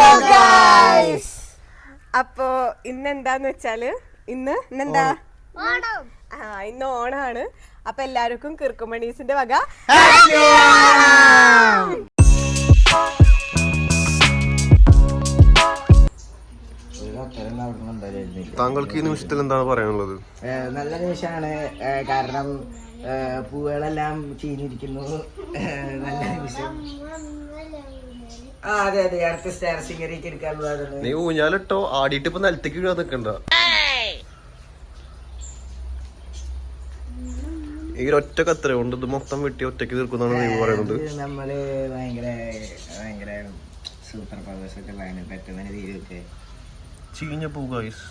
Hello guys. അപ്പോ ഇന്നെന്താന്ന് വെച്ചാല് ഇന്നെന്താ ഇന്ന് ഓണാണ്. അപ്പൊ എല്ലാവർക്കും കിർക്കുമണീസിന്റെ വക താങ്കൾക്ക് ഈ നിമിഷത്തിൽ എന്താണ് പറയാനുള്ളത്? നല്ല നിമിഷമാണ്. കാരണം പൂവുകളെല്ലാം ചീഞ്ഞിരിക്കുന്നു. നല്ല നിമിഷം. അതെ അതെ, അടുത്ത സ്റ്റാർ സിംഗറിലേക്ക് എടുക്കാനുള്ളതാണ്. നീ ഊഞ്ഞാലിട്ടോ ആടിയിട്ട് ഇപ്പൊ നിലത്തേക്ക് വീഴാൻ നിൽക്കണ്ട. ഈ ഒറ്റ കത്ര കൊണ്ട് ഇത് മൊത്തം വെട്ടി ഒറ്റയ്ക്ക് തീർക്കുന്നതാണ് നീ പറയുന്നത്. നമ്മള് ഭയങ്കര ഭയങ്കര സൂപ്പർ പവേഴ്സ് ഒക്കെ ഭയങ്കര പെട്ടെന്ന് തീരുവൊക്കെ. ചീഞ്ഞ പൂ ഗൈസ്,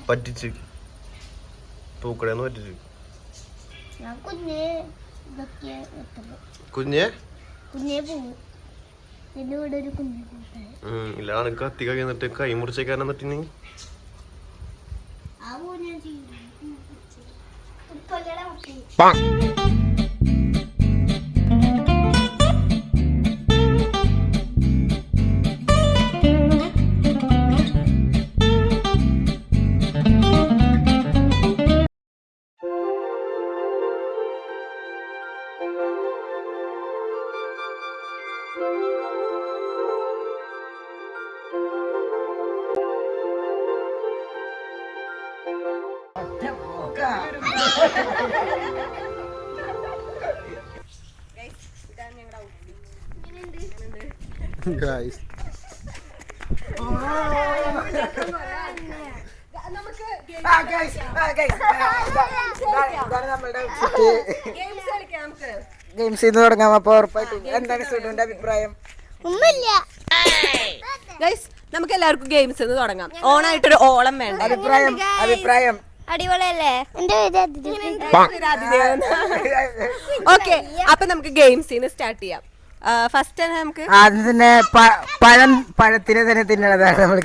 പറ്റിച്ച് പൂക്കടന്ന് പറ്റിച്ച്. കുഞ്ഞേ ഇല്ല അനക്ക് കത്തി കഴിയുന്നിട്ട് കൈ മുറിച്ചേക്കാനെന്ന് പറ്റി. Guys. ഗെയിംസ് ചെയ്ത് തുടങ്ങാം. അപ്പൊ ഉറപ്പായിട്ടും എന്താണ് സുഡുവിന്റെ അഭിപ്രായം? ഗൈസ്, നമുക്ക് എല്ലാവർക്കും ഗെയിംസ് തുടങ്ങാം. ഓണായിട്ടൊരു ഓളം വേണ്ട. അഭിപ്രായം അടിപൊളിയല്ലേ? ഓക്കെ, അപ്പൊ നമുക്ക് ഗെയിംസ് സ്റ്റാർട്ട് ചെയ്യാം. ഫസ്റ്റ് നമുക്ക് ആദ്യം തന്നെ പഴത്തിനെ തന്നെ തിന്നണതാണ് നമ്മൾ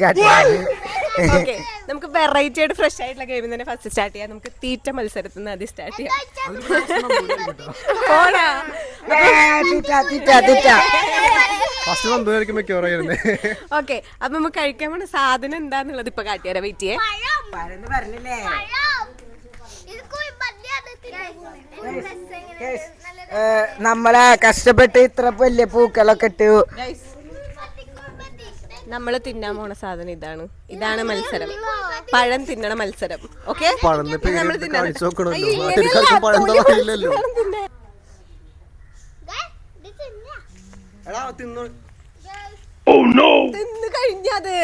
ഓക്കെ, നമുക്ക് വെറൈറ്റി ആയിട്ട് ഫ്രഷ് ആയിട്ടുള്ള ഗെയിം തന്നെ ഫസ്റ്റ് സ്റ്റാർട്ട് ചെയ്യാം. നമുക്ക് തീറ്റ മത്സരത്തിൽ നിന്ന് ആദ്യം സ്റ്റാർട്ട് ചെയ്യാം. ഓക്കെ, അപ്പൊ നമുക്ക് കഴിക്കാൻ വേണ്ട സാധനം എന്താന്നുള്ളത് ഇപ്പൊ കാട്ടിയാരാ. വെയിറ്റ് ചെയ്യേ. പറഞ്ഞില്ലേ നമ്മളെ കഷ്ടപ്പെട്ട് ഇത്ര വലിയ പൂക്കളൊക്കെ ഇട്ടു. നമ്മള് തിന്നാൻ പോണ സാധനം ഇതാണ് മത്സരം. പഴം തിന്നണ മത്സരം. ഓക്കെ, തിന്നു കഴിഞ്ഞത്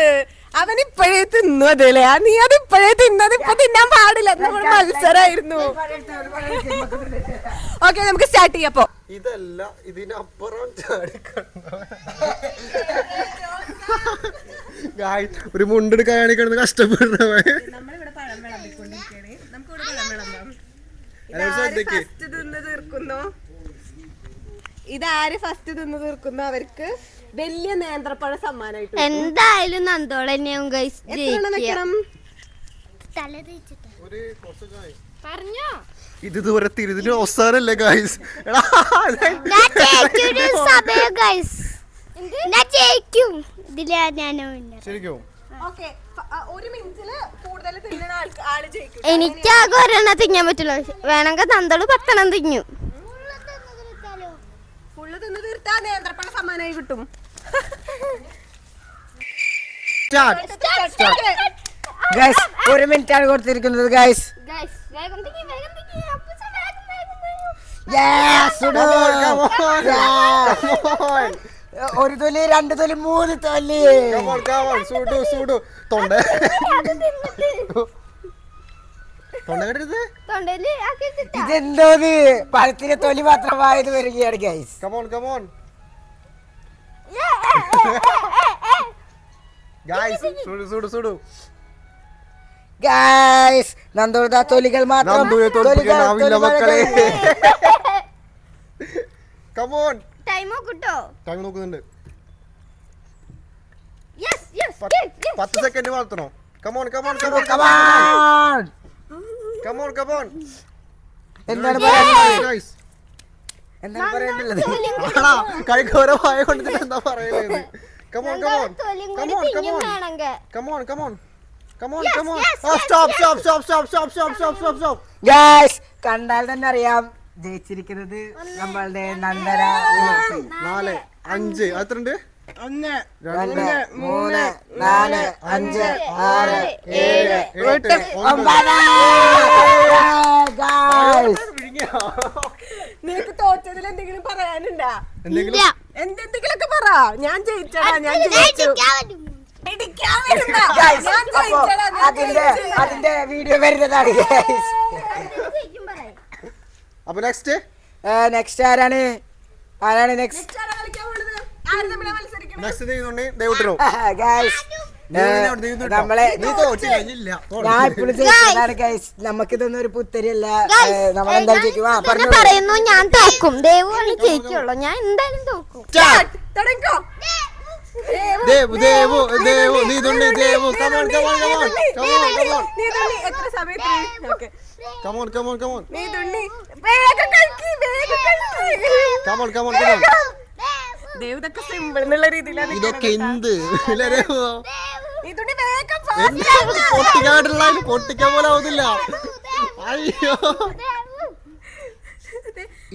അവൻ ഇപ്പോഴേ തിന്നു. അതല്ലേ നീ അത് ഇപ്പോഴേ തിന്നത്, ഇപ്പൊ തിന്നാൻ പാടില്ല. നമ്മുടെ മത്സരമായിരുന്നു. ഓക്കെ, നമുക്ക് സ്റ്റാർട്ട് ചെയ്യാപ്പോ. ഇതല്ല ഇതിനപ്പുറം ഒരു മുണ്ടെടുക്കാൻ കഷ്ടപ്പെടുന്നവൻ. ഇതാര് ഫസ്റ്റ് തിന്ന് തീർക്കുന്നു അവർക്ക് വലിയ നേന്ത്രപ്പഴ സമ്മാനമായിട്ട്. എന്തായാലും നന്ദോളന്നെയാവും ഗൈസ്. പറഞ്ഞോ, ഇത് ഇതുവരെ തിരുതിന് അവസാനല്ലേ ഗൈസ്? എനിക്കാകെ ഒരെണ്ണം തിന്നാൻ പറ്റുള്ളൂ. വേണമെങ്കിൽ നന്ദോള് 10 തിന്നു. ഫുള്ള് തിന്ന് തീർത്താ നേന്ത്രപ്പഴ സമ്മാനമായി കിട്ടും. ഗൈസ്, 1 മിനിറ്റ് ആണ് കൊടുത്തിരിക്കുന്നത്. ഗൈസ്, ഒരു തൊലി, 2 തൊലി, 3 തൊലി. ഇതെന്തോ പഴത്തിന്റെ തൊലി മാത്രമായത് വരികയാണ് ഗൈസ്. ഗൈസ്, നന്ദോദാ തൊലികൾ മാത്രം. ടൈം നോക്കുന്നുണ്ട്. 10 സെക്കൻഡ് വളർത്തണോ? കമോൺ. എന്താണ് കഴിക്കോരമായ കൊണ്ട് എന്താ പറയുന്നത്? Come on, come on. തൊലിയും Come കൂടി on, come തിന്നും on. വേണമെങ്കിൽ. Come on, come on. Come on, come on. Oh, stop. Guys കണ്ടാൽ തന്നെ അറിയാം ജയിച്ചിരിക്കുന്നത് നമ്മളുടെ നന്ദന. 4, 5. എത്രണ്ട്? 1 2 3 3 4 5 6 7 8 9. ഗൈസ് നിനക്ക് തോറ്റതിൽ എന്തെങ്കിലും പറയാനുണ്ടാ? എന്തെങ്കിലും ഇല്ല. എന്തെങ്കിലുമൊക്കെ പറ. ഞാൻ ജയിച്ചടാ, ഞാൻ ജയിച്ചു. ഇടിക്കാൻ വരുന്ന. ഗൈസ് ഞാൻ അപ്പൊ ജയിച്ചടാ, ഞാൻ ജയിച്ചു. അതിന്റെ വീഡിയോ വരുന്നതാണ് ഗൈസ്. അപ്പൊ നെക്സ്റ്റ് നെക്സ്റ്റ് ആരാണ് നെക്സ്റ്റ് ആരാ കളിക്കാൻ പോണത്? ആര് തമ്മിലാ മത്സരിക്കണത്? നെക്സ്റ്റ് ചെയ്യുന്നുണ്ട് ദൈവത്തിനോ ഗൈസ് നമ്മളെ നീ തോറ്റില്ല ഇല്ല ഞാൻ ഇപ്പോഴും ജയിച്ചതാണ് ഗൈസ്. നമുക്കിതൊന്നും ഒരു പുത്തരിയല്ല. നമ്മളെന്താ ജയിക്കും? ഞാൻ പറഞ്ഞു പറയുന്നു ഞാൻ തോക്കും. ദേവുവാണ് ജയിക്കുള്ളൂ. ഞാൻ എന്തായാലും തോക്കും. തുടങ്ങിക്കോ. ദേവു നീ തുള്ളി ദേവു കമോൺ നീ തുള്ളി. എത്ര സമയത്ത്? ഓക്കേ. കമോൺ നീ തുള്ളി. വേഗം കഴിക്ക്, വേഗം കഴിക്ക്. കമോൺ ദേവ് ഇതൊക്കെ സിമ്പിൾ എന്നുള്ള രീതിയിലാണ് ഇതൊക്കെ എന്ത് ഇല്ല ദേവു നീ തുള്ളി വേഗം പൊട്ടിക്കാൻ പോലെ ആവുന്നില്ല. അയ്യോ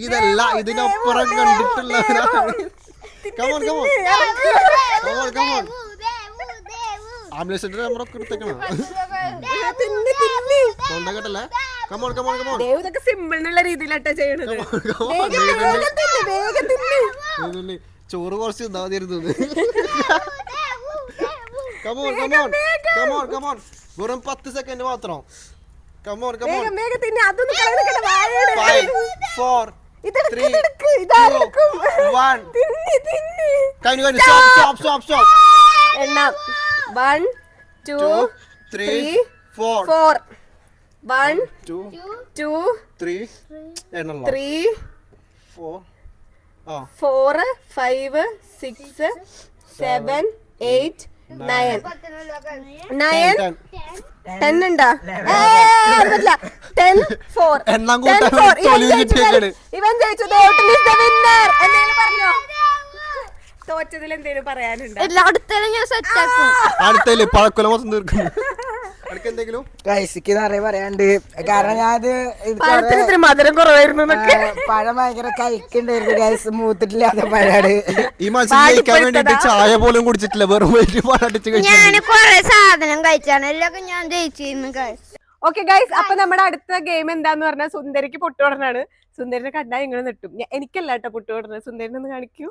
ഇതല്ല ഇതിനപ്പുറം കണ്ടിട്ടുള്ളവരാണ്. കമോൺ ആംബുലൻസ് നമ്മളൊക്കെ എടുത്തേക്കണം. തൊണ്ട കേട്ടല്ലേ? കമോൺ ദേവ് ഇതൊക്കെ സിമ്പിൾ എന്നുള്ള രീതിയിലാട്ടാ ചെയ്യണത്. വേഗം തിന്ന്. ചോറ് കുറച്ച് ഇതാതിരുന്നത്. കമോൺ വെറും 10 സെക്കൻഡ് മാത്രം. കമോൺ വേഗം തിന്ന്. അതൊന്നും കളയണ്ട, വാഴയുടെ. 5 4 ഇതെടുക്ക്, 3 ഇതെടുക്ക്. ഇതാരെടുക്കും? 1 തിന്ന്. കഴിഞ്ഞു. സ്റ്റോപ്പ്. എണ്ണാം. 1 2 3 4 4 1 2 2 3 എണ്ണല്ല 3 4 4 5 6 7 8 9 9 10 ഉണ്ടാ? 10 4 എണ്ണം കൂട്ടാൻ തൊലി കിട്ടിയേക്കാണ്. ഇവൻ ജയിച്ചു. ദേവട്ടൻ is the winner. എന്തെങ്കിലും പറഞ്ഞോ? തോറ്റതിൽ എന്തെങ്കിലും പറയാനുണ്ടോ? എല്ലായിടത്തും ഞാൻ സെറ്റ് ആക്കും. അടുത്തല്ലേ പഴക്കൊല മൊത്തം തീർക്കുന്നു. അടുക്ക് എന്തെങ്കിലും ഗൈസിക്ക് നിറയെ പറയാണ്ട്. കാരണം ഞാനത് പഴത്തിന് ഇത്തിരി മധുരം കുറവായിരുന്നു എന്നൊക്കെ. പഴം ഭയങ്കര കഴിക്കണ്ടായിരുന്നു ഗൈസ്. മൂത്തിട്ടില്ലാത്ത പഴാണ്. ഈ മത്സരം ജയിക്കാൻ വേണ്ടിട്ട് ചായ പോലും കുടിച്ചിട്ടില്ല. വെറും വൈകിട്ട് പഴടിച്ച് കഴിച്ചു. ഞാൻ കൊറേ സാധനം കഴിച്ചാണ്. എല്ലാം ഞാൻ ജയിച്ചിരുന്നു കഴിച്ചു. ഓക്കെ ഗൈസ്, അപ്പൊ നമ്മുടെ അടുത്ത ഗെയിം എന്താന്ന് പറഞ്ഞാൽ സുന്ദരിക്ക് പൊട്ടുകൊടനാണ്. സുന്ദരിനെ കണ്ടാൽ ഇങ്ങനെ നെട്ടും. എനിക്കല്ല കേട്ടോ പൊട്ടുകൊടന. സുന്ദരിനൊന്ന് കാണിക്കൂ.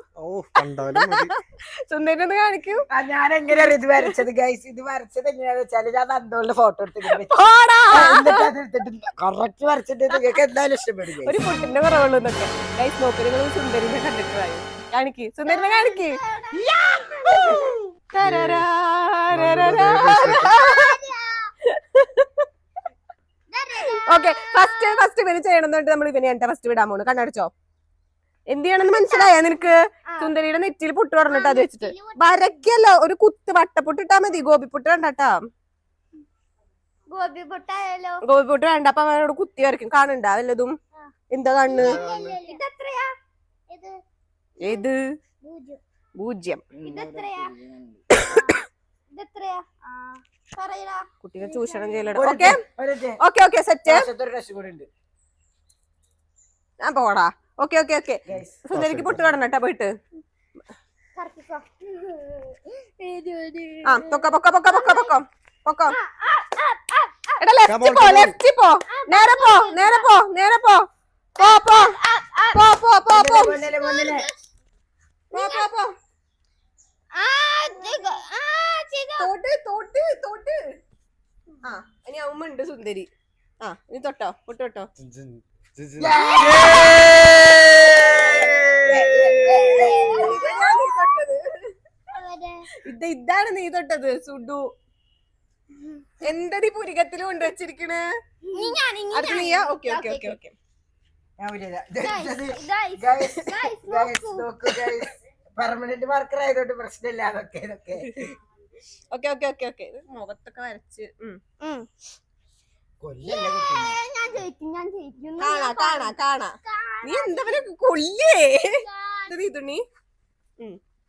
സുന്ദരിനൊന്ന് കാണിക്കൂ. ഞാൻ എങ്ങനെയാണ് ഇത് വരച്ചത് ഗൈസ്? ഇത് വരച്ചത് എങ്ങനെയാന്ന് വെച്ചാല് ഞാൻ നന്ദോളിന്റെ ഫോട്ടോ എടുത്തിട്ട് കറക്റ്റ് വരച്ചിട്ട് നിങ്ങൾക്ക് എന്തായാലും ഇഷ്ടപ്പെടും. ഒരു പൊട്ടിന്റെ കുറവുള്ളൂ എന്നൊക്കെ ഗൈസ്. നോക്ക്, നിങ്ങൾ സുന്ദരിനെ കണ്ടിട്ടായി. കാണിക്ക്, സുന്ദരിനെ കാണിക്ക്. ഓക്കെ, ഫസ്റ്റ് ഇവന് ചെയ്യണമെന്നുണ്ട്. നമ്മൾ ഇവനെ എന്റെ ഫസ്റ്റ് വിടാൻ പോണു. കണ്ണടച്ചോ. എന്ത് ചെയ്യണമെന്ന് മനസ്സിലായോ നിനക്ക്? സുന്ദരിയുടെ നെറ്റിയിൽ പൊട്ട് പറഞ്ഞിട്ട് അത് വെച്ചിട്ട് വരയ്ക്കല്ലോ. ഒരു കുത്ത് വട്ടപ്പൊട്ടിട്ടാ മതി. ഗോപിപ്പൊട്ട് വേണ്ടാട്ടാ. ഗോപിപ്പൊട്ട് വേണ്ട. അപ്പൊ അവനോട് കുത്തി വരയ്ക്കും. കാണുണ്ടാ വല്ലതും? എന്താ കണ്ണ്? ഏത്? 0. കുട്ടിനെ ചൂഷണം ചെയ്യലോ. Okay set. ഞാൻ പോടാ. ഓക്കെ സുന്ദരിക്ക് പൊട്ട് കാണണട്ടാ പോയിട്ട്. പൊക്കം. എടാ ലെഫ്റ്റ് പോ. നേരെ പോ. തോട്ട്. ഇനി അമ്മ ഉണ്ട് സുന്ദരി. ഇനി തൊട്ടോ, പൊട്ട് തൊട്ടോ. ഇതാണ് നീ തൊട്ടത് സുഡു. എന്തടി പുരികത്തിലും കൊണ്ട് വെച്ചിരിക്കണ്? അടുത്ത നീയാ? ഓക്കെ പെർമനന്റ് മാർക്കർ ആയതുകൊണ്ട് പ്രശ്നമില്ല. അതൊക്കെ മുഖത്തൊക്കെ വരച്ച് കാണാ. നീ എന്താ കൊല്ലേ? നീ തുണി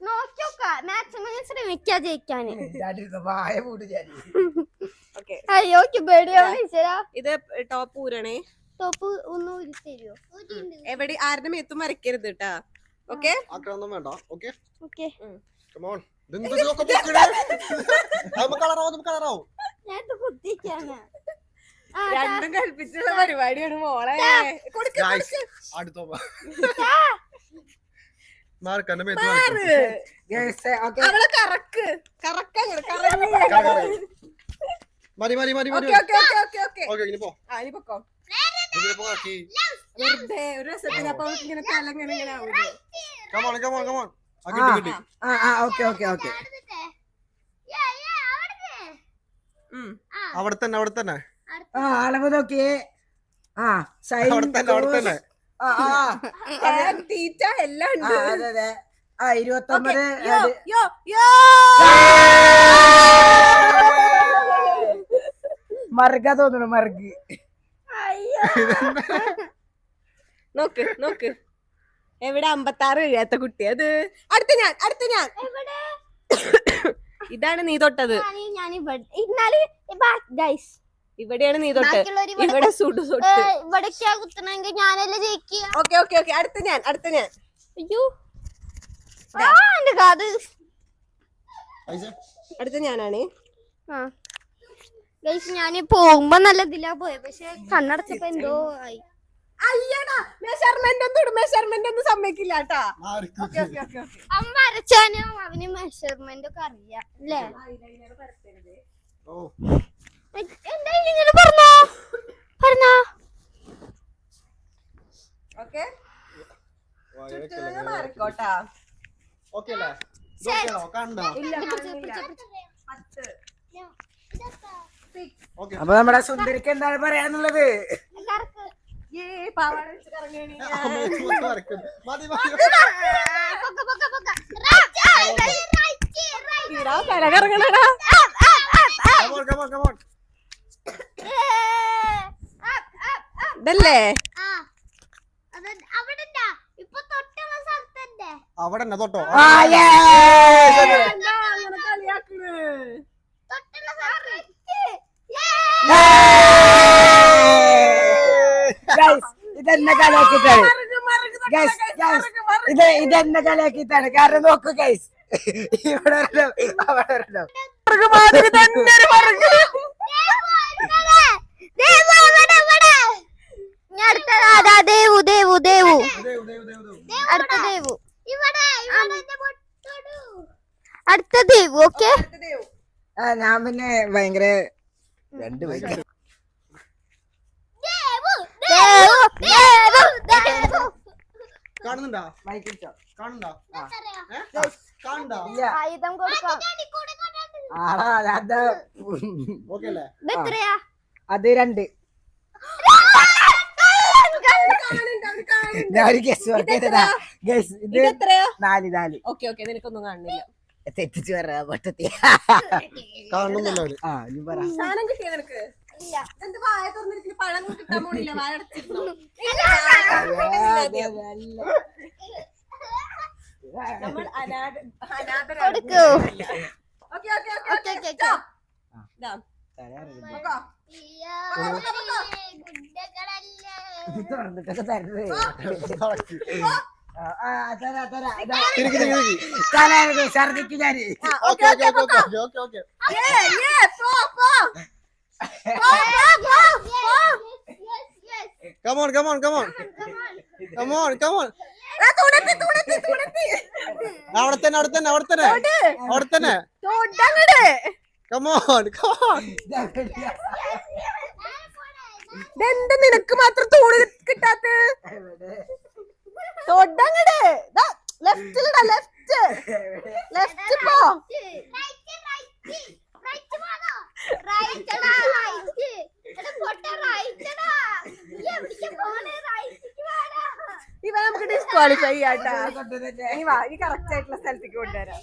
നോക്കിയോക്കാ മാക്സിമം ശ്രമിക്കാ ജയിക്കാന്. വായ മൂട് ഞാൻ ഓക്കെ അയ്യോ പേടിയാവും ടീച്ചറാ. ഇത് ടോപ്പ് ഊരണേ. ടോപ്പ് ഒന്ന് ഊരി തരുമോ? എവിടെ ആരുടെ മേത്തും വരയ്ക്കരുത് കേട്ടാ. ഓക്കെ ആക്രമണം വേണ്ട. Okay okay come on. ഇതൊക്കെ പൊക്കണേ. നമുക്ക് കളറാവും, നമുക്ക് കളറാവും. ഞാൻ കുത്തിക്കാണ്. രണ്ടും കൽപ്പിച്ചുള്ള പരിപാടിയാണ് മോളെ. Guys, അടുത്തോ മാർക്കന്റെ മേത്ത് അവളെ കറക്ക് കറക്കങ്ങനെ കറങ്ങി. മതി മതി മതി മതി. Okay okay okay okay okay okay ഇനി പോ. ആ ഇനി പൊക്കോ. ഇതിലിപ്പോ ആക്കി. വെറുതെ ഒരു രസത്തിന് അപ്പൊ ഇങ്ങനെ തലങ്ങനെ ഇങ്ങനെ ആവൂലേ. Come on come on come on. ആ കിട്ടി കിട്ടി. ഓക്കെ ഓക്കെ ഓക്കെ അവിടെ തന്നെ അവിടെ തന്നെ അളവ് നോക്കിയേ. അവിടെ തന്നെ അവിടെ തന്നെ. തീറ്റ എല്ലാം ഉണ്ട്. അതെ അതെ 29. യോ യോ യോ മർഗ തോന്നുന്നു മർഗ്. നോക്ക് നോക്ക് എവിടെ 56 കഴിയാത്ത കുട്ടി. അത് അടുത്ത ഞാൻ അടുത്ത ഞാൻ. ഇതാണ് നീ തൊട്ടത്. ഇവിടെയാണ് നീ തൊട്ട്. ഇവിടെ സുടു തൊട്ട്. ഇവിടേക്കാ കുത്തണമെങ്കിൽ ഞാനല്ലേ ജയിക്കുക. ഓക്കെ ഓക്കെ ഓക്കെ അടുത്ത ഞാൻ അടുത്ത ഞാൻ. അയ്യോ എന്റെ കാത്. അടുത്ത ഞാനാണ്. ഞാന് പോകുമ്പോ നല്ല ഇതിലാ പോയത്, പക്ഷെ കണ്ണടച്ചപ്പോ എന്തോ ആയി. അയ്യടാ മെഷർമെന്റ് ഒന്നും സമ്മതിക്കില്ല കേട്ടാ. ഓക്കെ ഓക്കെ ഓക്കെ ഓക്കെ അവൻ വരച്ചാനോ അവന് മെഷർമെന്റ് ഒക്കെ അറിയാം അല്ലേ? എന്താ ഇങ്ങനെ പറഞ്ഞോ പറഞ്ഞോ. ഓക്കെ മാറിക്കോട്ടാ. ഓക്കെ അല്ലേ? ഇതൊക്കെയാണോ? കണ്ടോ? ഇല്ല കാണില്ല. 10 ഓക്കെ. അപ്പൊ നമ്മുടെ സുന്ദരിക്ക് എന്താണ് പറയാനുള്ളത്? പാവാട വെച്ച് കറങ്ങണി. മതി മതി. തല കറങ്ങണടാ. Come on come on come on. ഇതല്ലേ അവിടെ തന്നെ തൊട്ടോ. ഇതെന്നെ കളിയാക്കിട്ടാണ് ഇതെന്നെ കളിയാക്കിട്ടാണ്. കാരണം നോക്കൂ ഗൈസ്, ഇവിടെ ഒരെണ്ണം, അവിടെ ഒരെണ്ണം. അടുത്ത ദേവു. ഓക്കെ ഞാൻ പിന്നെ ഭയങ്കര രണ്ട് ഭയങ്കര കാണുന്നുണ്ടോ? കാണുന്നുണ്ടോ? കാണുന്നുണ്ടോ? ആയുധം കൊടുക്കാം. ഓക്കെ അല്ലേ? അത് 2. ഞാനൊരു ഗസ് പറഞ്ഞതാ ഗസ്. ഇത് 4. ഓക്കെ ഓക്കെ നിനക്കൊന്നും കാണുന്നില്ല. തെറ്റിച്ച് പറയാ പൊട്ടത്തി. കാണുന്നില്ല. നീ പറ. സാധനം കിട്ടിയ നിനക്ക് എന്ത് വായ തുറന്നിരിക്കുന്ന പഴം കിട്ടാൻ പോണില്ല. വായ അടച്ചിരുന്നു. നമ്മൾ അനാഥരാണ്. ഓക്കെ ഓക്കെ ഓക്കെ ഓക്കെ തുറന്നിട്ടൊക്കെ തരുന്നത് ഛർദിക്ക് ഞാന്. Come on come on come on come on come on. അവിടെ തന്നെ അവിടെ തന്നെ അവിടെ തന്നെ അവിടെ തന്നെ. Come on come on. ഇതെന്താ നിനക്ക് മാത്രം തൂണ് കിട്ടാത്ത? തൊടങ്ങട്. ലെഫ്റ്റിലിടാ. ലെഫ്റ്റ് പോ. ഇവ നമുക്ക് ഡിസ്ക്വാളിഫൈ ചെയ്യാട്ടാ. ഇനി വാ, ഈ കറക്റ്റ് ആയിട്ടുള്ള സ്ഥലത്തേക്ക് കൊണ്ടുവരാം.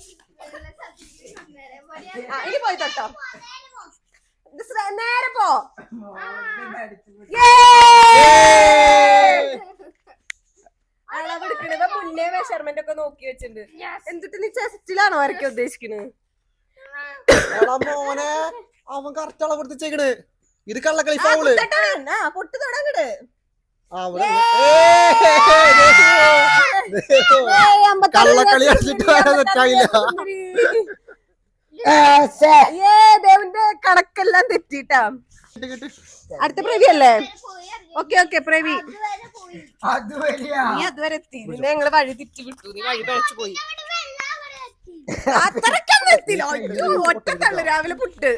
ഇനി പോയി തൊട്ടോ. നേരെ പോ. അളവെടുക്കണത് മുന്നേ മെഷർമെന്റ് ഒക്കെ നോക്കി വെച്ചിട്ടുണ്ട്. എന്നിട്ട് നീ ചെസ്റ്റിലാണോ വരയ്ക്കാൻ ഉദ്ദേശിക്കുന്നത്? മോനെ അവൻ കറക്റ്റ് അളവ് കൊടുത്തേക്കണ്. ഇത് കള്ളക്കളി ഫൗള്. പൊട്ട് തുടങ്ങട്. കള്ളക്കളി കളിച്ചിട്ട് തെറ്റായില്ല. ദേവന്റെ കണക്കെല്ലാം തെറ്റിട്ടാ. അടുത്ത പ്രവി അല്ലേ? ഓക്കെ പ്രവി, നീ അതുവരെ എത്തി. നിന്നെ ഞങ്ങള് വഴി തെറ്റി വിട്ടു. നീ വഴി പഴച്ചു പോയി. അത്രക്കൊന്നും എത്തില്ല. ഒറ്റ തള്ളു രാവിലെ പുട്ട്.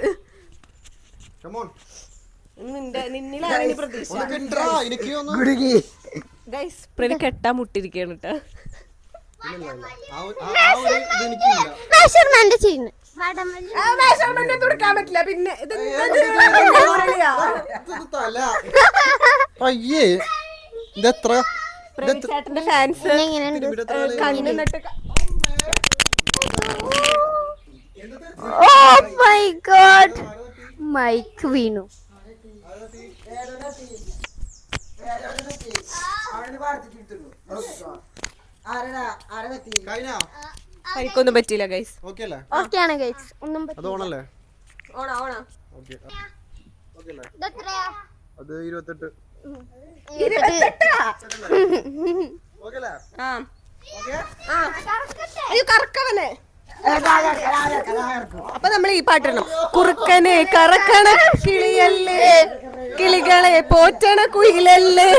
നിന്നിലാണ് ഇനി പ്രതീക്ഷ. ഗൈസ് പ്രവി കെട്ടാൻ മുട്ടിരിക്കാണ് കേട്ടോ. മെഷർമെന്റ് ചെയ്യുന്നു. കൊടുക്കാൻ പറ്റില്ല. പിന്നെ അയ്യേ ഇതെത്ര ചേട്ടന്റെ ഫാൻസ് കണ്ണിട്ട് Oh my god, മൈക്ക് വീണു. എനിക്കൊന്നും പറ്റിയില്ല ഗൈസ്. ഓക്കെ ആണ് ഗൈസ്. ഒന്നും അതോണല്ലേ? ഓണാ അത് 28. കറക്കവനെ. അപ്പൊ നമ്മൾ ഈ പാട്ടിടണം. കുറുക്കനെ കറക്കണ കിളിയല്ലേ, കിളികളെ പോറ്റണ കുയിലല്ലേ.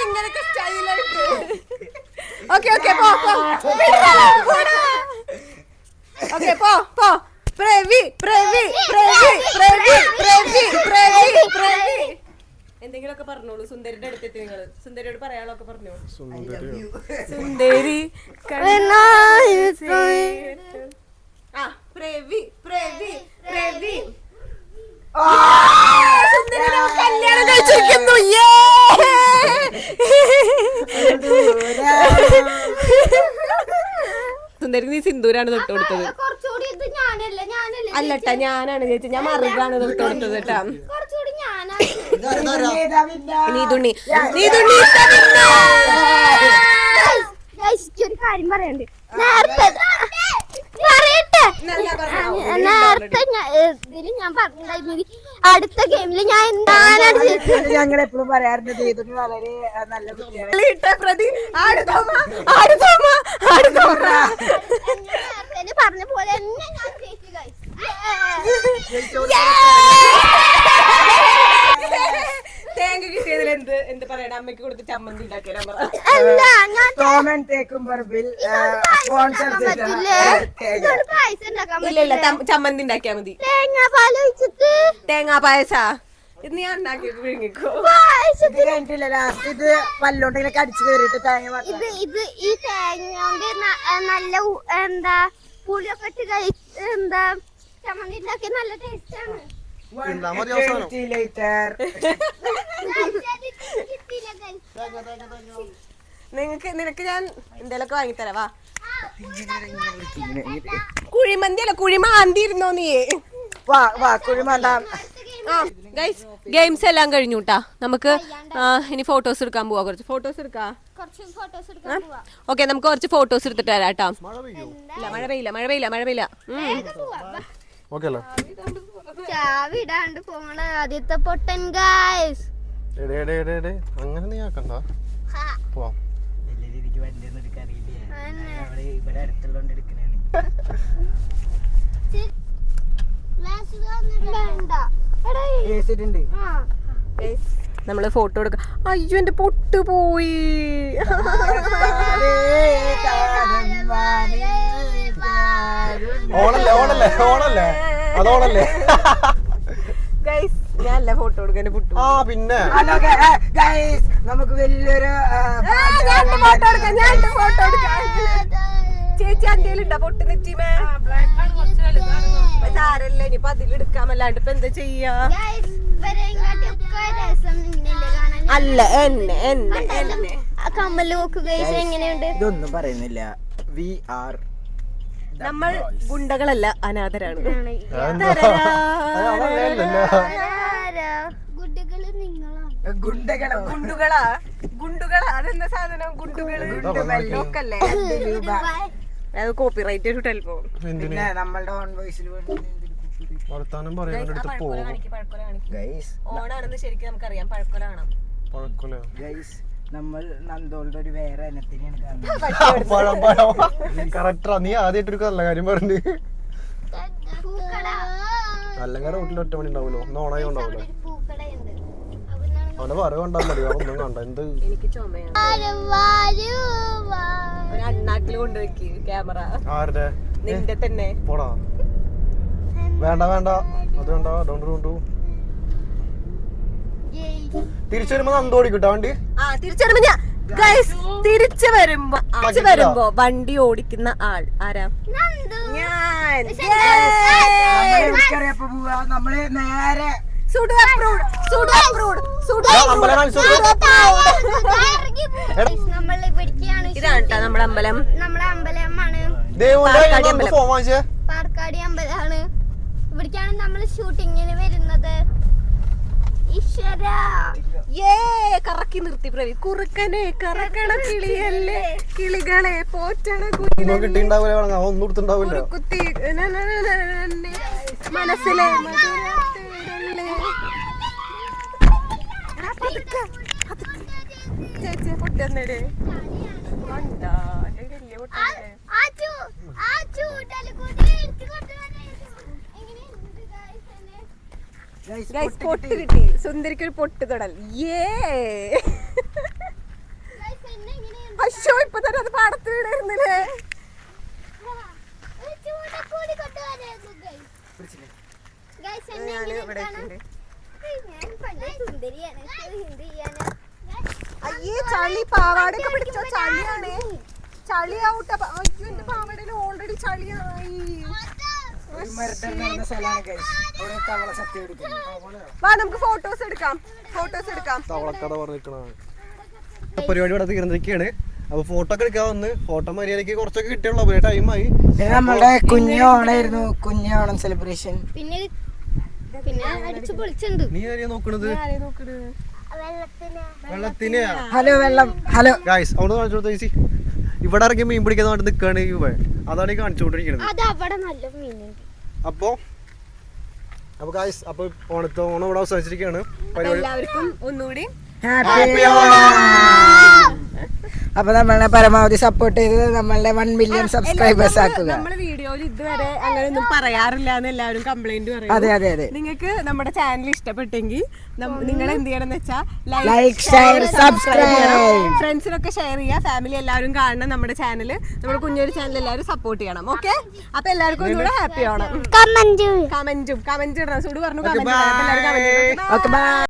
ഇങ്ങനൊക്കെ സ്റ്റൈലായിട്ട്. ഓക്കെ പോ. പ്രവി എന്തെങ്കിലുമൊക്കെ പറഞ്ഞോളൂ. സുന്ദരിയുടെ അടുത്തെത്തി നിങ്ങള്. സുന്ദരിയോട് പറയാനൊക്കെ പറഞ്ഞോ. സുന്ദരി കല്യാണം കഴിച്ചിരിക്കുന്നു. സുന്ദരി നീ സിന്ദൂരാണ് തൊട്ട് കൊടുത്തത്. അല്ലട്ടാ ഞാനാണ് ചേച്ചി. ഞാൻ മറുകാണ് തൊട്ട് കൊടുത്തത് കേട്ടാ. നീതുണ്ണി ഒരു കാര്യം പറയണ്ട്. നേരത്തെ ഇതില് ഞാൻ പറഞ്ഞിട്ടുണ്ടായിരുന്നു അടുത്ത ഗെയിമില് ഞാൻ എന്താണ് ഞങ്ങൾ എപ്പോഴും പറയാറുണ്ട് ഇതിന് വളരെ നല്ല കുട്ടിയാണ്. പറഞ്ഞ പോലെ തന്നെ ഞാൻ ജയിച്ചു guys. തേങ്ങ കിട്ടിയതിൽ എന്ത് പറയണ? അമ്മയ്ക്ക് കൊടുത്ത് ചമ്മന്തി ഉണ്ടാക്കിയാ ഇല്ല ചമ്മന്തി ഉണ്ടാക്കിയാ മതി. തേങ്ങാ പായസ ഇത് ഞാൻ ഉണ്ടാക്കി വിഴുങ്ങിക്കോ. ഇത് പല്ലോണ്ടെങ്കിലൊക്കെ അടിച്ചു കയറിയിട്ട് തേങ്ങ ഇത് ഈ തേങ്ങ കൊണ്ട് നല്ല എന്താ പുളിയൊക്കെ ഇട്ട് എന്താ ചമ്മന്തി ഉണ്ടാക്കിയ നല്ല ടേസ്റ്റ് ആണ്. നിനക്ക് ഞാൻ എന്തേലൊക്കെ വാങ്ങിത്തരാ. കുഴിമന്തി അല്ല കുഴിമാന്തി ഇരുന്നോ നീ? ഗെയിംസ് എല്ലാം കഴിഞ്ഞു കേട്ടാ. നമുക്ക് ഇനി ഫോട്ടോസ് എടുക്കാൻ പോവാ. കുറച്ച് ഫോട്ടോസ് എടുക്കാം. ഓക്കെ നമുക്ക് കുറച്ച് ഫോട്ടോസ് എടുത്തിട്ട് വരാം കേട്ടാ. മഴ പെയ്യില്ല. ചാവിടാണ്ട് പോണ ആദ്യത്തെ പൊട്ടൻ ഗൈസ്. അങ്ങനെ നീ ആക്കണ്ട. വലിയ രീതിക്ക് വണ്ടി ഒന്നും എടുക്കാറില്ല. ഇവിടെ അടുത്തുള്ളോണ്ട് എടുക്കണേ. നമ്മള് ഫോട്ടോ എടുക്കാം. അയ്യോ എന്റെ പൊട്ട് പോയി. ഓണല്ലേ അതോണല്ലേ? ഞാനല്ല ഫോട്ടോ എടുക്കാൻ പൊട്ടു. പിന്നെ നമുക്ക് വലിയൊരു ഫോട്ടോ എടുക്കാം. ചേച്ചി അന്തേലുണ്ടാ പൊട്ട് നെറ്റിമേ? സാരല്ല ഇനിയിപ്പൊ അതിലെടുക്കാമല്ലാണ്ട് ഇപ്പൊ എന്താ ചെയ്യാ? അല്ല എന്നെ കമ്മല് നോക്കുക എങ്ങനെയുണ്ട്? ഇതൊന്നും പറയുന്നില്ല. വി ആർ നമ്മൾ ഗുണ്ടകളല്ല, അനാഥരാണ്. ഗുഡ്ഡുകള് നിങ്ങളാണ്. ഗുണ്ടകളോ ഗുണ്ടുകളാ അതെന്താ സാധനം ഗുണ്ടുകള് ലോക്കല്ലേ അത് കോപ്പിറൈറ്റ് ഇട്ടാൽ പോകും. പിന്നെ നമ്മളുടെ ഓൺ വോയിസിൽ വർത്താനം പറയാൻ പോകും. ഓണാണെന്ന് ശരിക്കും നമുക്കറിയാം. പഴക്കൊലാണ്. ഗൈസ് നമ്മൾ നന്ദോളുടെ ഒരു വേറെ ഇനത്തിനെയാണ് കാണുന്നത്. കറക്റ്റാ. നീ ആദ്യമായിട്ടൊരു നല്ല കാര്യം പറഞ്ഞു. അല്ലെങ്കിൽ റോട്ടിൽ ഒറ്റ മണി ഉണ്ടാവുമല്ലോ. ഒന്ന് ഓണായി ഉണ്ടാവില്ല. അവന്റെ പറ കണ്ടാൽ മതി. ഒന്നും കണ്ട എന്ത് എനിക്ക് ചുമയാണ്. ഒരു അണ്ണാക്കിൽ കൊണ്ടുവെക്ക് ക്യാമറ. ആരുടെ നിന്റെ തന്നെ. പോടാ. വേണ്ട അത് വേണ്ട. ഡോണ്ട് കൊണ്ടു. തിരിച്ചു വരുമ്പോ നന്ദോടിക്കൂട്ടാ വണ്ടി. തിരിച്ചു വരുമ്പോ വണ്ടി ഓടിക്കുന്ന ആൾ ആരാ? ഞാൻ. നമ്മള് നേരെ ഇതാണ് കേട്ടോ നമ്മുടെ അമ്പലം. നമ്മളെ അമ്പലമാണ് പാർക്കാടി അമ്പലമാണ്. ഇവിടേക്കാണ് നമ്മൾ ഷൂട്ടിങ്ങിന് വരുന്നത്. ഈശ്വരാ കറക്കി നിർത്തി പ്രവി. കുറുക്കനെ കറക്കണ കിളിയല്ലേ, കിളികളെ പോറ്റണ കിട്ടിണ്ടാവില്ല. ഒന്നും കൊടുത്തിണ്ടാവില്ല. കുത്തി മനസ്സിലെ ചേച്ചി പൊട്ടന്നേടെ വലിയ പൊട്ടന്നേ. പൊട്ട് കിട്ടി. സുന്ദരിക്ക് ഒരു പൊട്ട് തൊടൽ. അശോ ഇപ്പൊ തന്നെ അത് പാടത്ത് വീടായിരുന്നില്ലേ? അയ്യേ ചളി. പാവാടൊക്കെ പിടിച്ചോ. ചളിയാണ്. ചളിയാവട്ടെ. അയ്യോ എന്റെ പാവാടയിൽ ഓൾറെഡി ചളിയായി. വാ നമുക്ക് ഫോട്ടോസ് എടുക്കാം. തവളക്കട പറഞ്ഞിരിക്കണ പരിപാടി ഇവിടെ തീർന്നിരിക്കുകയാണ്. അപ്പൊ ഫോട്ടോ ഒക്കെ എടുക്കാൻ വന്ന് ഫോട്ടോ മര്യാദക്ക് കുറച്ചൊക്കെ കിട്ടിയുള്ളൂ. അപ്പൊ ടൈമായി. നമ്മളുടെ കുഞ്ഞോണായിരുന്നു. കുഞ്ഞോണം സെലിബ്രേഷൻ. പിന്നെ അടിച്ചു പൊളിച്ചുണ്ട്. നീ ആരെയാ നോക്കണത്? വെള്ളത്തിന്. ഹലോ വെള്ളം. ഹലോ ഗൈസ് അവിടെ കാണിച്ചു കൊടുത്ത ചേച്ചി. ഇവിടെ ഇറങ്ങി മീൻ പിടിക്കാൻ വേണ്ടി നിൽക്കുകയാണ് ഇവ. അതാണ് ഈ കാണിച്ചുകൊണ്ടിരിക്കുന്നത്. അപ്പൊ ഗൈസ് അപ്പൊ ഓണം ഇവിടെ അവസാനിച്ചിരിക്കുകയാണ്. എല്ലാവർക്കും ഒന്നുകൂടി അപ്പൊ നമ്മളെ പരമാവധി സപ്പോർട്ട് ചെയ്ത് നമ്മളുടെ 1 മില്യൺ സബ്സ്ക്രൈബേഴ്സ് ആക്കുക. നമ്മള് വീഡിയോയിൽ ഇതുവരെ അങ്ങനെ ഒന്നും പറയാറില്ല എന്ന് എല്ലാവരും കംപ്ലൈന്റ് പറയും. അതെ നിങ്ങൾക്ക് നമ്മുടെ ചാനൽ ഇഷ്ടപ്പെട്ടെങ്കിൽ നിങ്ങൾ എന്ത് ചെയ്യണം എന്ന് വെച്ചാൽ ലൈക്ക് ഷെയർ സബ്സ്ക്രൈബ് ഫ്രണ്ട്സിനൊക്കെ ഷെയർ ചെയ്യുക. ഫാമിലി എല്ലാവരും കാണണം നമ്മുടെ ചാനല്. നമ്മുടെ കുഞ്ഞൊരു ചാനൽ എല്ലാവരും സപ്പോർട്ട് ചെയ്യണം. ഓക്കെ അപ്പൊ എല്ലാവർക്കും ഒന്നുകൂടെ ഹാപ്പി ആവണം. കമന്റ് ഇടണം. സുഡു പറഞ്ഞു കമന്റ്. Okay bye.